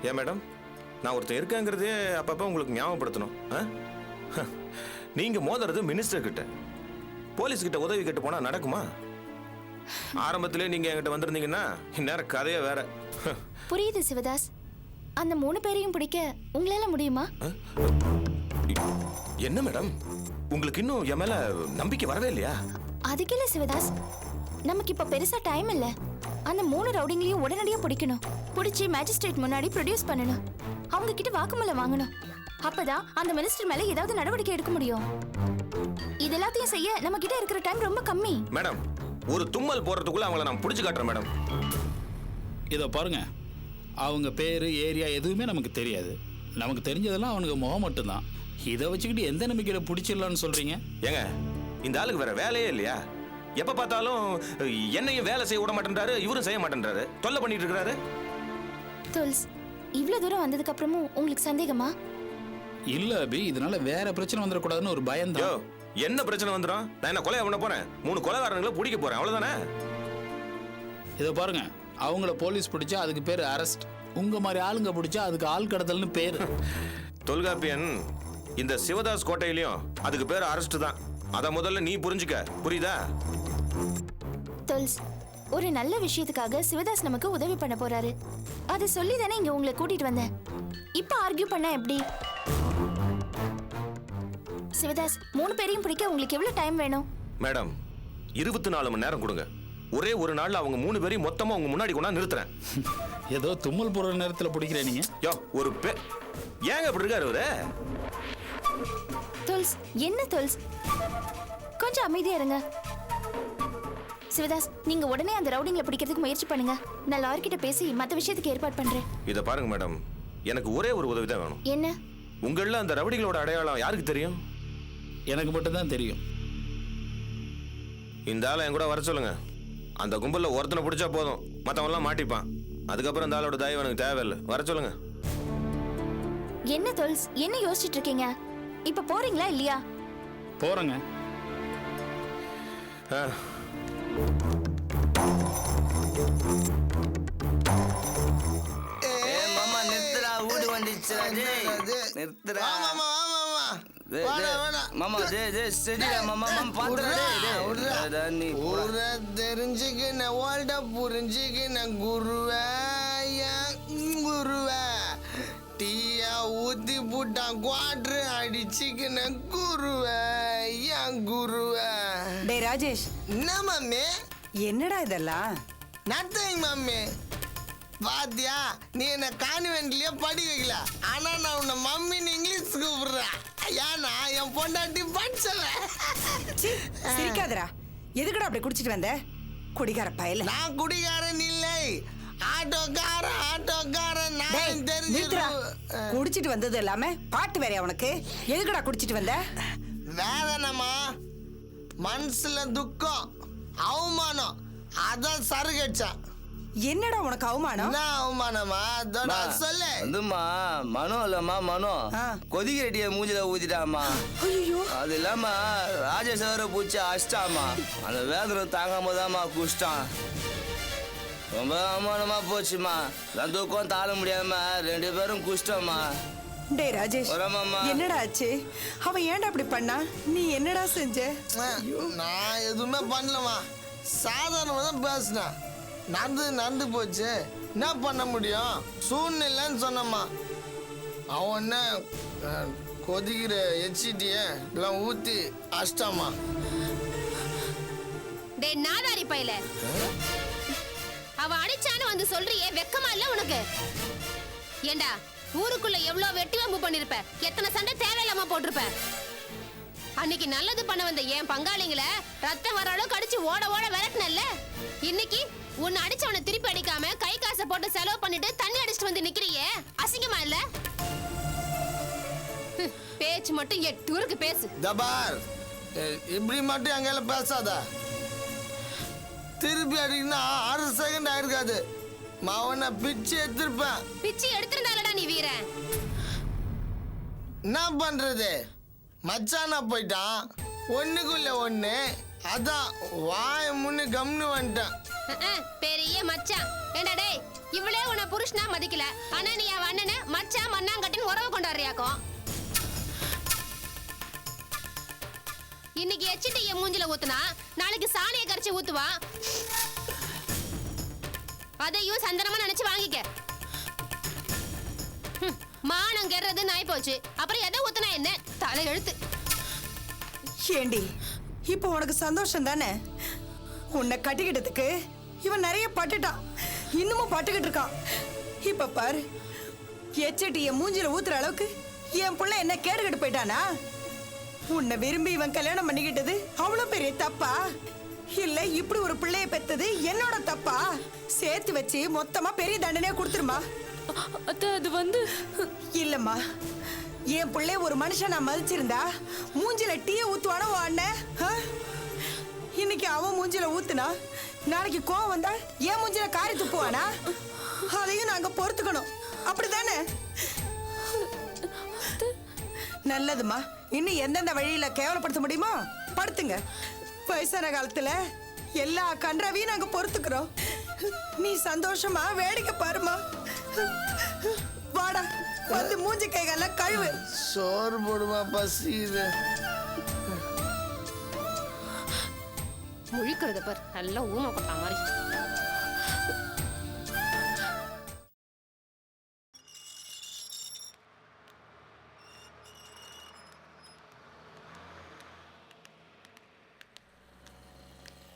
ஏன் மேடம், நான் ஒருத்தன் இருக்கேங்கிறதே அப்பப்போ உங்களுக்கு ஞாபகப்படுத்தணும். நீங்க மோதுறது மினிஸ்டர் கிட்ட, போலீஸ் கிட்ட உதவி கேட்டு போனா நடக்குமா? ஆரம்பத்திலே நீங்க என்கிட்ட வந்திருந்தீங்கன்னா இந்நேரம் கதையே வேற. புரியுது சிவதாஸ். அந்த 3 பேரையும் பிடிக்க உங்களால முடியுமா? என்ன மேடம், உங்களுக்கு இன்னும் என் மேல நம்பிக்கை வரவே இல்லையா? அதுக்கு இல்ல சிவதாஸ், நமக்கு இப்ப பெருசா டைம் இல்ல. அந்த 3 ரவுடிங்களையும் உடனடியா பிடிக்கணும். பிடிச்சி மேஜிஸ்ட்ரேட் முன்னாடி ப்ரொடியூஸ் பண்ணணும். அவங்க கிட்ட வாக்குமூலம் வாங்கணும். அப்பதான் அந்த மினிஸ்டர் மேல ஏதாவது நடவடிக்கை எடுக்க முடியும். இதெல்லாத்தையும் செய்ய நம்ம கிட்ட இருக்கிற டைம் ரொம்ப கம்மி. மேடம், ஒரு தும்மல் போறதுக்குள்ள அவங்கள நான் பிடிச்சு காட்டுறேன் மேடம். இதை பாருங்க, அவங்க பேரு ஏரியா எதுவுமே நமக்கு தெரியாது. நமக்கு தெரிஞ்சதெல்லாம் அவனுக்கு முகம் மட்டும்தான். இதை வச்சுக்கிட்டு எந்த நம்பிக்கையில பிடிச்சிடலான்னு சொல்றீங்க? ஏங்க, இந்த ஆளுக்கு வேற வேலையே இல்லையா? எப்ப பார்த்தாலும் என்னையும் வேலை செய்ய விட மாட்டேன்றாரு, இவரும் செய்ய மாட்டேன்றாரு, தொல்லை பண்ணிட்டு இருக்காரு. துல்ஸ், இவ்வளவு தூரம் வந்ததுக்கு அப்புறமும் உங்களுக்கு சந்தேகமா? இல்ல அபி, இதனால வேற பிரச்சனை வந்துடக்கூடாதுன்னு ஒரு பயம் தான். என்ன பிரச்சனை வந்துடும்? நான் என்ன கொலை பண்ண போறேன்? 3 கொலைகாரங்களை பிடிக்க போறேன், அவ்வளவுதானே? இதை பாருங்க, அவங்கள போலீஸ் பிடிச்சா அதுக்கு பேர் அரெஸ்ட். உங்க மாதிரி ஆளுங்க பிடிச்சா அதுக்கு ஆள் கடத்தல்னு பேரு. தொல்காப்பியன் இந்த சிவதாஸ் கோட்டையிலையும் அதுக்கு பேர் அரெஸ்ட் தான். அத முதல்ல நீ புரிஞ்சுக்க, புரியுதா? துல்ஸ், ஒரு நல்ல விஷயத்துக்காக சிவதாஸ் நமக்கு உதவி பண்ண போறாரு. அதை சொல்லி தானே இங்க உங்களை கூட்டிட்டு வந்தேன். இப்ப ஆர்கியூ பண்ணா எப்படி? சிவதாஸ், 3 பேரையும் பிடிக்க உங்களுக்கு எவ்வளவு டைம் வேணும்? மேடம், 24 மணி நேரம் கொடுங்க. ஒரே ஒரு நாள்ல அவங்க 3 பேரையும் மொத்தமா உங்க முன்னாடி கொண்டா நிறுத்துறேன். ஏதோ தும்மல் போற நேரத்துல பிடிக்கிறேன் நீங்க. ஒரு ஏங்க இப்படி இருக்காரு அவரு? துல்ஸ், என்ன துல்ஸ், கொஞ்சம் அமைதியா இருங்க. சிவதாஸ், நீங்க உடனே அந்த ரவுடிங்களை பிடிக்கிறதுக்கு முயற்சி பண்ணுங்க. நான் லாயர் கிட்ட பேசி மத்த விஷயத்துக்கு ஏற்பாடு பண்றேன். இத பாருங்க மேடம், எனக்கு ஒரே ஒரு உதவி தான் வேணும். என்ன? உங்கள அந்த ரவுடிகளோட அடையாளம் யாருக்கு தெரியும்? எனக்கு மட்டும் தான் தெரியும். இந்த ஆளை என் கூட வர சொல்லுங்க. அந்த கும்பல்ல ஒருத்தனை பிடிச்சா போதும், மத்தவன்லாம் மாட்டிப்பான். அதுக்கப்புறம் இந்த ஆளோட தயவு எனக்கு தேவையில்லை. வர சொல்லுங்க. என்ன துல்ஸ், என்ன யோசிச்சுட்டு இருக்கீங்க? இப்ப போறீங்களா இல்லையா? போறேங்க. மாமா நிறுத்துறா, ஊடு வந்துச்சுடா. நிறுத்துறா மாமா. சரிடா மாமா, பாத்துறா. நீ தெரிஞ்சுக்கின ஓல்ட புரிஞ்சுக்கின குருவே, குருவே டீயா ஊத்தி போட்டான், குவாட்ரு அடிச்சுக்கின குருவே, என் குருவே. டே ராஜேஷ். என்ன மம்மி? என்னடா இதெல்லாம்? Nothing mummy. பாத்தியா, நீ என்ன கான்வென்ட்லயே படி வைக்கல, ஆனா நான் உன்னை மம்மின்னு இங்கிலீஷ் கூப்பிடுறேன். ஏன்னா என் பொண்டாட்டி படிச்சவன். சிரிக்காதடா. எதுக்குடா அப்படி குடிச்சிட்டு வந்த? குடிகார பயல. நான் குடிகாரன் இல்லை, ஆட்டோக்காரன். நான் தெரிஞ்சுடா. குடிச்சிட்டு வந்தது இல்லாம பாட்டு வேற உனக்கு. எதுக்குடா குடிச்சிட்டு வந்த? வேதனமா, மனசுல துக்கம், அவமானம், அதான் சருகடிச்சான். என்னடா உனக்கு அவமானம்? என்ன அவமானமா? சொல்லு. வந்துமா மனோ இல்லம்மா, மனோ கொதிக்க ரெட்டிய மூஞ்சில ஊத்திட்டாமா. அது இல்லாம ராஜேஸ்வர பூச்சி அஷ்டாமா. அந்த வேதனை தாங்காம தான்மா குஷ்டான். ரொம்ப அவமானமா போச்சுமா. தூக்கம் தாழ முடியாம 2 பேரும் குஷ்டமா. டே ராஜேஷ், என்னடா ஆச்சு? அவன் ஏன்டா அப்படி பண்ணா? நீ என்னடா செஞ்ச? நான் எதுவுமே பண்ணலமா, சாதாரணமா தான் பேசினேன். நடந்து போச்சு, என்ன பண்ண முடியும்? சூழ்நிலைன்னு சொன்னம்மா. அவன் என்ன கொதிக்கிற எச்சிட்டிய எல்லாம் ஊத்தி அஷ்டமா. டே நாதாரி பையல, அவ அடிச்சான்னு வந்து சொல்றியே, வெக்கமா இல்ல உனக்கு? ஏண்டா, ஊருக்குள்ள எவ்வளவு வெட்டி வம்பு பண்ணிருப்ப, எத்தனை சண்டை தேவையில்லாம போட்டிருப்ப. அன்னைக்கு நல்லது பண்ண வந்த என் பங்காளிங்களை ரத்தம் வர அளவுக்கு அடிச்சு ஓட ஓட விரட்டினல்ல. இன்னைக்கு உன்னை அடிச்சவனை திருப்பி அடிக்காம கை காசை போட்டு செலவு பண்ணிட்டு தண்ணி அடிச்சுட்டு வந்து நிக்கிறியே, அசிங்கமா இல்ல? பேச்சு மட்டும் 8 ஊருக்கு பேசு. தபார், இப்படி மட்டும் அங்கெல்லாம் பேசாத. திருப்பி அடிக்கணும்னா 6 செகண்ட் ஆயிருக்காது. மாவனை பிச்சு எடுத்திருப்பேன். பிச்சு எடுத்திருந்தாலடா நீ வீரன். என்ன பண்றது? மச்சானா போயிட்டான், ஒண்ணுக்குள்ள ஒண்ணு. அதான் வாய முன்னு கம்னு வந்துட்டான். பெரிய மச்சான். ஏண்டா டேய், இவளே உன்னை புருஷனா மதிக்கல, ஆனா நீ அவன் அண்ணனை மச்சான் மண்ணாங்கட்டின்னு உறவு கொண்டாடுறியாக்கும். இன்னைக்கு எச்சிட்டிய மூஞ்சில ஊத்துனா நாளைக்கு சாணியை கரைச்சி ஊத்துவா. அதையும் சந்தனமா நினைச்சு வாங்கிக்க. மானம் கெறது நாய் போச்சு, அப்புறம் எதை ஊத்துனா என்ன தலை எழுத்து. ஏண்டி இப்போ உனக்கு சந்தோஷம் தானே? உன்னை கட்டிக்கிட்டதுக்கு இவன் நிறைய பட்டுட்டான், இன்னமும் பட்டுக்கிட்டு இருக்கான். இப்ப பாரு, எச்சட்டிய மூஞ்சில ஊத்துற அளவுக்கு என் புள்ள என்ன கேடுகிட்டு போயிட்டானா? உன்னை விரும்பி இவன் கல்யாணம் பண்ணிக்கிட்டது அவ்வளவு பெரிய தப்பா? இல்ல இப்படி ஒரு பிள்ளைய பெத்தது என்னோட தப்பா? சேர்த்து வச்சு மொத்தமா பெரிய தண்டனையா கொடுத்துருமா. அது வந்து இல்லம்மா, என் பிள்ளை ஒரு மனுஷன் நான் மதிச்சிருந்தா மூஞ்சில டீயை ஊத்துவானோ உன் அண்ணன்? இன்னைக்கு அவன் மூஞ்சில ஊத்துனா நாளைக்கு கோவம் வந்தா என் மூஞ்சில காரி துப்புவானா? அதையும் நாங்க பொறுத்துக்கணும், அப்படிதானே? நல்லதுமா, இன்னும் எந்தெந்த வழியில கேவலப்படுத்த முடியுமோ படுத்துங்க. வயசான காலத்துல எல்லா கன்றாவையும் நாங்க பொறுத்துக்கிறோம். நீ சந்தோஷமா வேடிக்கை பாருமா. வாடா, வந்து மூஞ்சி கைகால கழுவு. சோறு போடுமா, பசிக்குது. முழிக்கிறத பார், நல்லா ஊமை கொட்டா மாதிரி.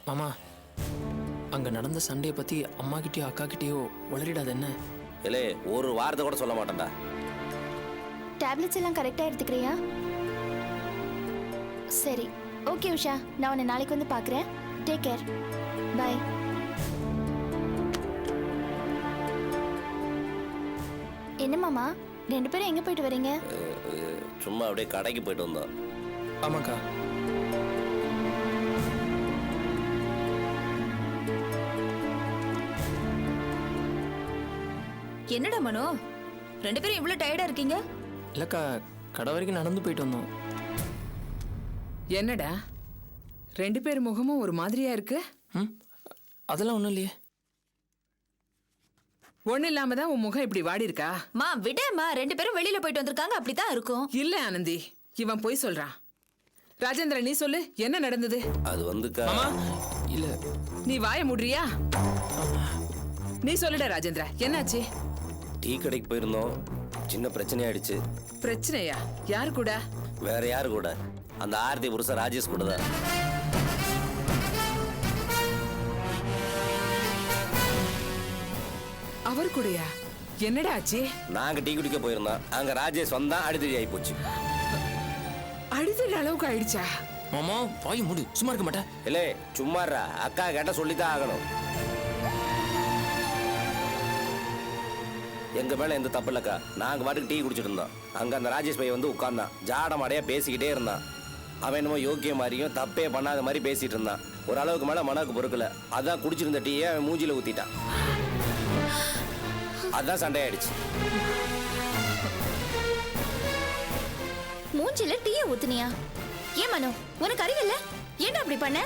மாமா, அங்க நடந்த சண்டையை பத்தி அம்மா கிட்டயோ அக்கா கிட்டயோ உளறிடாத என்ன? இல்லை, ஒரு வார்த்தை கூட சொல்ல மாட்டேன்டா. டேப்லெட்ஸ் எல்லாம் கரெக்டா எடுத்துக்கிறியா? சரி, ஓகே உஷா, நான் உன்னை நாளைக்கு வந்து பார்க்குறேன். Take care, bye. என்ன மாமா, 2 பேரும் எங்க போயிட்டு வரீங்க? சும்மா அப்படியே கடைக்கு போயிட்டு வந்தோம். ஆமாக்கா. என்னடா மனோ, 2 பேரும் இவ்வளவு டயர்டா இருக்கீங்க? இல்லக்கா, கடை வரைக்கும் நடந்து போயிட்டு வந்தோம். என்னடா 2 பேர் முகமும் ஒரு மாதிரியா இருக்கு? அதெல்லாம் ஒண்ணும் இல்லையே. ஒண்ணு இல்லாம தான் உன் முகம் இப்படி வாடி இருக்கா? மா விடேம்மா, 2 பேரும் வெளியில போயிட்டு வந்திருக்காங்க, அப்படிதான் இருக்கும். இல்ல ஆனந்தி, இவன் போய் சொல்றான். ராஜேந்திர, நீ சொல்லு, என்ன நடந்தது? அது வந்துக்கா. இல்ல, நீ வாய மூடுறியா? நீ சொல்லுடா ராஜேந்திரா, என்னாச்சு? டீ கடைக்கு போயிருந்தோம், சின்ன பிரச்சனை ஆயிடுச்சு. பிரச்சனையா? யாரு கூட? வேற யாரு கூட? அந்த ஆர்த்தி புருஷன் ராஜேஷ் கூட தான். அவர் கூடயா? என்னடா ஆச்சு? நாங்க டீ குடிக்க போயிருந்தோம், அங்க ராஜேஷ் வந்தா அடிதடி ஆகி போச்சு. அடிதடி அளவுக்கு ஆயிடுச்சா? மாமா வாய் மூடு, சும்மா இருக்க மாட்டேன். இல்லே, சும்மாறா, அக்கா கேட்ட சொல்லித்தான் ஆகணும். எங்க மேல எந்த தப்பு இல்லக்கா, நாங்க பாட்டுக்கு டீ குடிச்சிட்டு இருந்தோம். அங்க அந்த ராஜேஷ் பையன் வந்து உட்கார்ந்தான், ஜாடமாடையா பேசிக்கிட்டே இருந்தான். அவன் என்னமோ யோக்கிய மாதிரியும் தப்பே பண்ணாத மாதிரி பேசிட்டு இருந்தான். ஒரு அளவுக்கு மேல மனக்கு பொறுக்கல, அதான் குடிச்சிருந்த டீயை அவன் மூஞ்சில ஊத்திட்டான். அதான் சண்டையாயிடுச்சு. மூஞ்சில டீயை ஊத்துனியா? ஏன் மனோ, உனக்கு அறிவில்ல? ஏன்டா அப்படி பண்ண?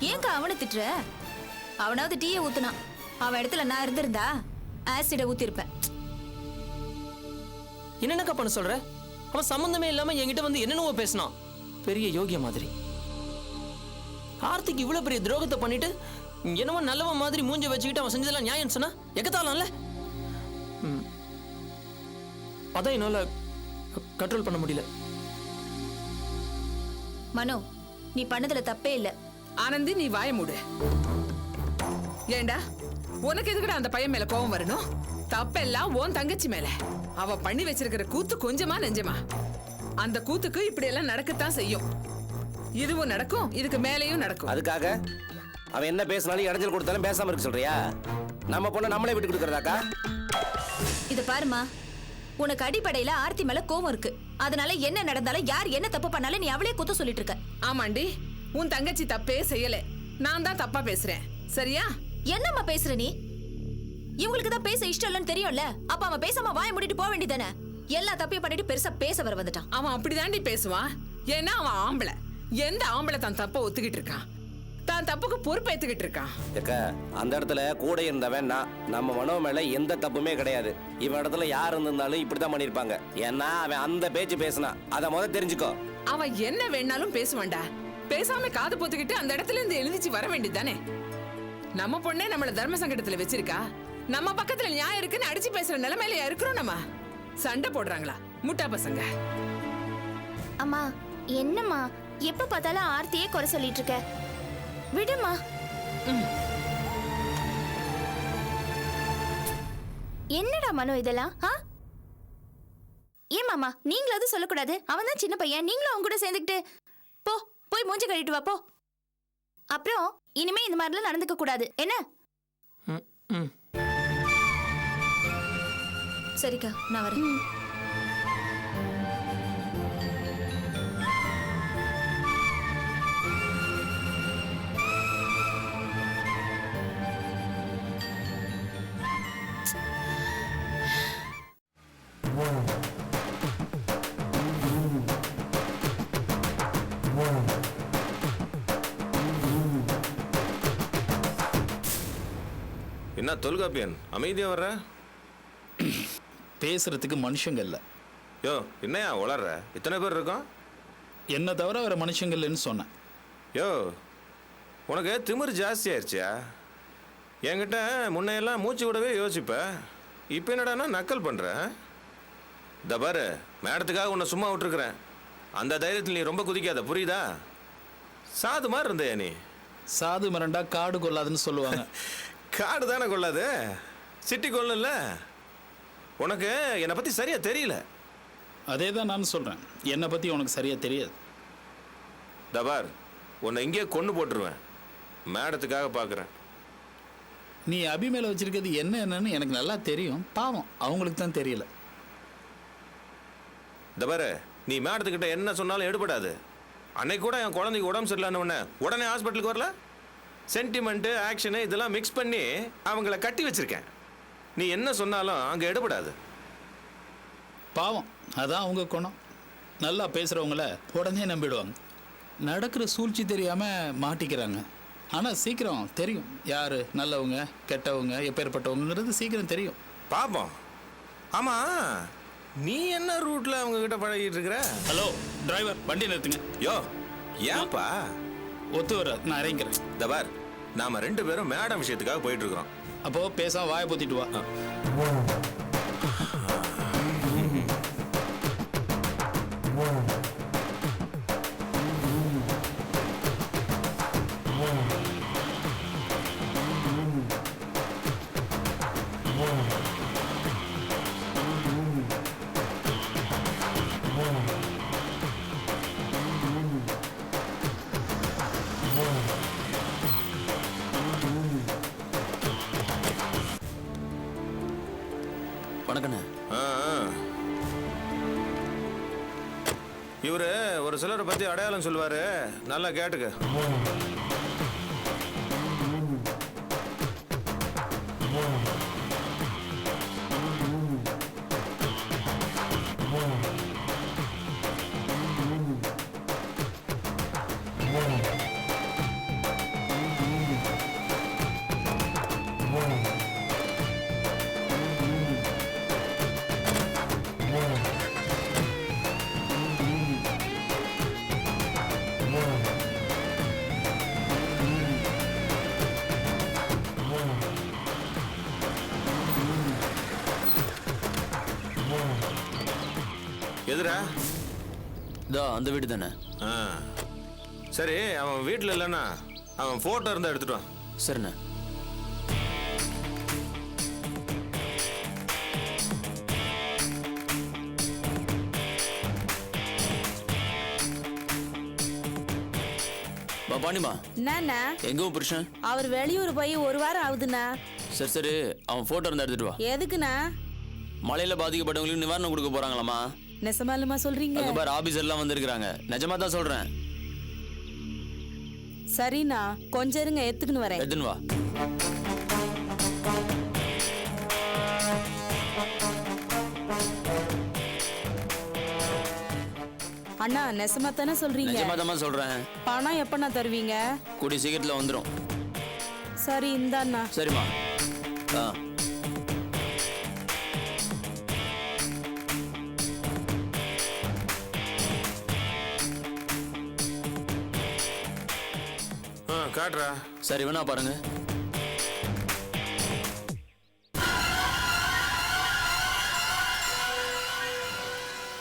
ஏன்க்கா அவனை திட்டுற? அவனாவது டீயை ஊத்துனான், அவன் இடத்துல நான் இருந்திருந்தா ஆசிட ஊத்திருப்பேன். என்னக்கா பண்ண சொல்ற? அவன் சம்பந்தமே இல்லாம என்கிட்ட வந்து என்னென்னவோ பேசினான், பெரிய யோகிய மாதிரி. ஆர்த்திக்கு இவ்வளவு பெரிய துரோகத்தை பண்ணிட்டு என்னவோ நல்லவன் மாதிரி மூஞ்ச வச்சுக்கிட்டு அவன் செஞ்சதெல்லாம் நியாயம் சொன்னா எக்கத்தாலாம்ல. அதான் என்னால கண்ட்ரோல் பண்ண முடியல. மனோ, நீ பண்ணதுல தப்பே இல்ல. ஆனந்தி, நீ வாய மூடு. ஏண்டா, உனக்கு எதுக்குடா அந்த பையன் மேல கோவம் வரணும்? தப்பெல்லாம் உன் தங்கச்சி மேல. அவ பண்ணி வச்சிருக்கிற கூத்து கொஞ்சமா நெஞ்சமா? அந்த கூத்துக்கு இப்படி எல்லாம் நடக்கத்தான் செய்யும். இதுவும் நடக்கும், இதுக்கு மேலேயும் நடக்கும். அதுக்காக அவன் என்ன பேசினாலும் இடைஞ்சல் கொடுத்தாலும் பேசாம இருக்க சொல்றியா? நம்ம பொண்ணை நம்மளே விட்டு கொடுக்கறதாக்கா? இத பாருமா, உனக்கு அடிப்படையில ஆர்த்தி மேல கோவம் இருக்கு. அதனால என்ன நடந்தாலும் யார் என்ன தப்பு பண்ணாலும் நீ அவளே குத்த சொல்லிட்டு இருக்க. ஆமாண்டி, உன் தங்கச்சி தப்பே செய்யல, நான் தான் தப்பா பேசுறேன், சரியா? என்னம்மா பேசுற நீ? இவங்களுக்கு தான் பேச இஷ்டம் இல்லைன்னு தெரியும்ல, அப்ப அவன் பேசாம வாய மூடிட்டு போக வேண்டியதானே? எல்லா தப்பையும் பண்ணிட்டு பெருசா பேச வர வந்துட்டான். அவன் அப்படிதாண்டி பேசுவான், ஏன்னா அவன் ஆம்பளை. எந்த ஆம்பளை தான் தப்ப ஒத்துக்கிட்டு இருக்கான்? தான் தப்புக்கு பொறுப்பேத்துக்கிட்டு இருக்கான். ஏக்கா அந்த இடத்துல கூட இருந்தவன் நான். நம்ம மனோ மேல எந்த தப்புமே கிடையாது. இவன் இடத்துல யார் இருந்திருந்தாலும் இப்படிதான் பண்ணிருப்பாங்க. ஏன்னா அவன் அந்த பேச்சு பேசினா அதை முதல்ல தெரிஞ்சுக்கோ. அவன் என்ன வேணாலும் பேசுவான்டா. பேசாம காது பொத்துக்கிட்டு அந்த இடத்துல இருந்து எழுந்திச்சு வர வேண்டியதுதானே. நம்ம பொண்ணே நம்மள தர்ம சங்கடத்துல வச்சிருக்கா. நம்ம பக்கத்துல நியாயம் இருக்குன்னு அடிச்சு பேசுற நிலைமையில இருக்கிறோம். நம்ம சண்டை போடுறாங்களா முட்டா பசங்க. அம்மா என்னம்மா எப்ப பார்த்தாலும் ஆர்த்தியே குறை சொல்லிட்டு இருக்க? விடுமா. என்னடா மனோ இதெல்லாம்? ஏன் மாமா நீங்களாவது சொல்லக்கூடாது? அவன் தான் சின்ன பையன், நீங்களும் அவங்க கூட சேர்ந்துக்கிட்டு போ போய் மூஞ்சி கழிட்டு வா போ. அப்புறம் இனிமே இந்த மாதிரிலாம் நடந்துக்க கூடாது என்ன? சரிக்கா நான் வரேன். என்ன தொல்காப்பியன் அமைதியா வர்ற? பேசுறதுக்கு மனுஷங்க இல்லை. யோ என்னையா உளர்ற? இத்தனை பேர் இருக்கோம். என்ன தவிர வேற மனுஷங்க இல்லைன்னு சொன்னேன். யோ உனக்கு திமிரு ஜாஸ்தி ஆயிடுச்சியா? என்கிட்ட முன்னையெல்லாம் மூச்சு விடவே யோசிப்ப, இப்போ என்னடானா நக்கல் பண்ற. இந்த பாரு மேடத்துக்காக உன்னை சும்மா விட்டுருக்குறேன். அந்த தைரியத்தில் நீ ரொம்ப குதிக்காத, புரியுதா? சாது மாதிரி இருந்தையா நீ? சாது மிரண்டா காடு கொள்ளாதுன்னு சொல்லுவாங்க. காடு தானே கொள்ளாது, சிட்டி கொள்ளல. உனக்கு என்னை பற்றி சரியா தெரியல. அதே தான் நான் சொல்கிறேன், என்னை பற்றி உனக்கு சரியாக தெரியாது. தபார் உன்னை இங்கேயே கொண்டு போட்டுருவேன். மேடத்துக்காக பார்க்குறேன். நீ அபி மேலே வச்சிருக்கிறது என்னன்னு எனக்கு நல்லா தெரியும். பாவம் அவங்களுக்கு தான் தெரியல. தபார் நீ மேடத்துக்கிட்ட என்ன சொன்னாலும் எடுபடாது. அன்னைக்கு கூட என் குழந்தைக்கு உடம்பு சரியில்லைன்னு உடனே ஹாஸ்பிட்டலுக்கு வரல. சென்டிமெண்ட்டு ஆக்ஷனு இதெல்லாம் மிக்ஸ் பண்ணி அவங்கள கட்டி வச்சிருக்கேன். நீ என்ன சொன்னாலும் அங்கே எடுபடாது. பாவம் அதான் அவங்க குணம். நல்லா பேசுகிறவங்கள உடனே நம்பிடுவாங்க. நடக்கிற சூழ்ச்சி தெரியாமல் மாட்டிக்கிறாங்க. ஆனால் சீக்கிரம் தெரியும் யார் நல்லவங்க கெட்டவங்க எப்பேற்பட்டவங்கிறது சீக்கிரம் தெரியும். பாப்போம். ஆமாம் நீ என்ன ரூட்டில் அவங்க கிட்ட பழகிட்டு இருக்கிற? ஹலோ டிரைவர் வண்டி நிறுத்துங்க. யோ ஏன்பா? ஒத்து வர நான் இறங்கிறேன். தபார் நாம 2 பேரும் மேடம் விஷயத்துக்காக போயிட்டு இருக்கிறோம். அப்போ பேசாம வாயை பொத்திட்டு வா. வணக்கண்ணே. இவரு ஒரு சிலரை பத்தி அடையாளம் சொல்லுவாரு, நல்லா கேட்டுக்க. எதுரா? இதோ அந்த வீடு தானே. சரி அவன் வீட்டில் இல்லைன்னா அவன் போட்டோ இருந்தா எடுத்துட்டு வா. சரிண்ணே. பாணிமா என்னண்ணா? எங்க புருஷன்? அவர் வெளியூர் போய் 1 வாரம் ஆகுதுண்ணா. சரி சரி அவன் போட்டோ இருந்தா எடுத்துட்டு வா. எதுக்குண்ணா? மழையில பாதிக்கப்பட்டவங்களுக்கு நிவாரணம் கொடுக்க போறாங்களாமா. நெசமாலுமா சொல்றீங்க? அங்க பாரு ஆபீசர் எல்லாம் வந்திருக்காங்க. நிஜமா தான் சொல்றேன். சரிண்ணா கொஞ்சம் இருங்க, எடுத்துக்கின்னு வரேன். எடுத்துன்னு வா. அண்ணா நெசமா தானே சொல்றீங்க? நிஜமாதமா சொல்றேன். பணம் எப்பண்ணா தருவீங்க? கூடி சீக்கிரத்துல வந்துடும். சரி இந்தாண்ணா. சரிம்மா. காட்டுறா. சரி வேணா பாருங்க.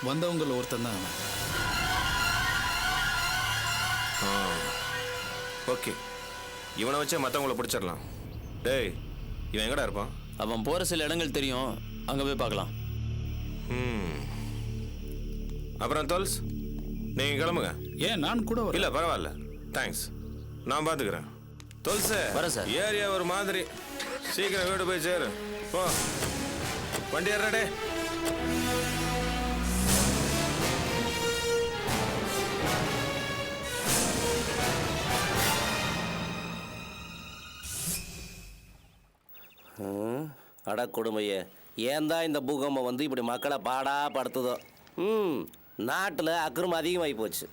வந்தவங்கள ஒருத்தன் தான் அவன். ஓகே, இவனை வச்சே மற்றவங்கள பிடிச்சிடலாம். டேய், இவன் எங்கடா இருப்பான்? அவன் போற சில இடங்கள் தெரியும், அங்க போய் பார்க்கலாம். அப்புறம் தோல்ஸ், நீங்க கிளம்புங்க. ஏன் நான் கூட இல்ல பரவாயில்ல, தேங்க்ஸ், நான் பாத்துக்கிறேன். தோல்ஸ் வரேன் சார். ஏரியா ஒரு மாதிரி, சீக்கிரம் வீடு போய் சேரு. போ, வண்டி ஏறாடே. அட கொடுமையே, ஏன் தான் இந்த பூகம்பம் வந்து இப்படி மக்களை பாடா படுத்துதோ. நாட்டில் அக்கிரமம் அதிகமாகி போச்சு.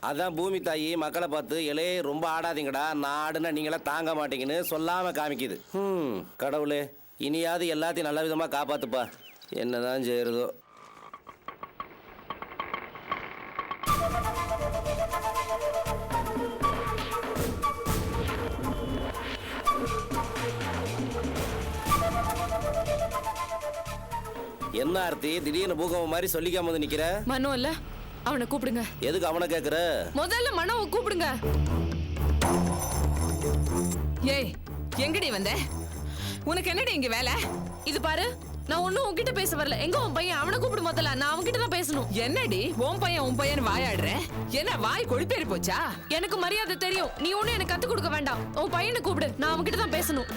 அதான் பூமி தாயி மக்களை பார்த்து இலே ரொம்ப ஆடாதீங்கடா, நாடுன்னா நீங்களே தாங்க மாட்டீங்கன்னு சொல்லாமல் காமிக்குது. கடவுளே, இனியாவது எல்லாத்தையும் நல்ல விதமாக காப்பாற்றுப்பா. என்னதான் செய்யறதோ. என்ன ஆர்த்தி, திடீர்னு பூகம்பம் மாதிரி சொல்லிக்காம வந்து நிக்கிற? மனோ இல்ல, அவனை கூப்பிடுங்க. எதுக்கு அவனை கேக்குற? முதல்ல மனோவை கூப்பிடுங்க. ஏய், எங்கடி வந்த? உனக்கு என்னடி இங்க வேலை? இது பாரு, நான் ஒன்னும் உன்கிட்ட பேச வரல. எங்க உன் பையன்? அவனை கூப்பிடு முதல்ல, நான் அவன்கிட்ட தான் பேசணும். என்னடி உன் பையன் வாயாடுற? என்ன வாய் கொழுப்பேறி போச்சா? எனக்கு மரியாதை தெரியும், நீ ஒண்ணு எனக்கு கத்து கொடுக்க வேண்டாம். உன் பையனை கூப்பிடு, நான் அவன்கிட்ட தான் பேசணும்.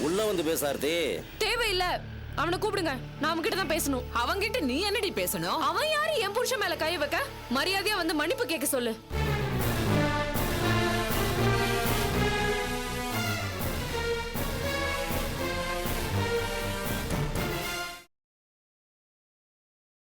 உள்ள வந்து பேச ஆர்த்தி. தேவையில்லை, அவனை கூப்பிடுங்க, நான் அவன்கிட்ட தான் பேசணும். அவன்கிட்ட நீ என்னடி பேசணும்? அவன் யாரு என் புருஷன் மேல கை வைக்க? மரியாதையா வந்து மன்னிப்பு கேட்க சொல்லு.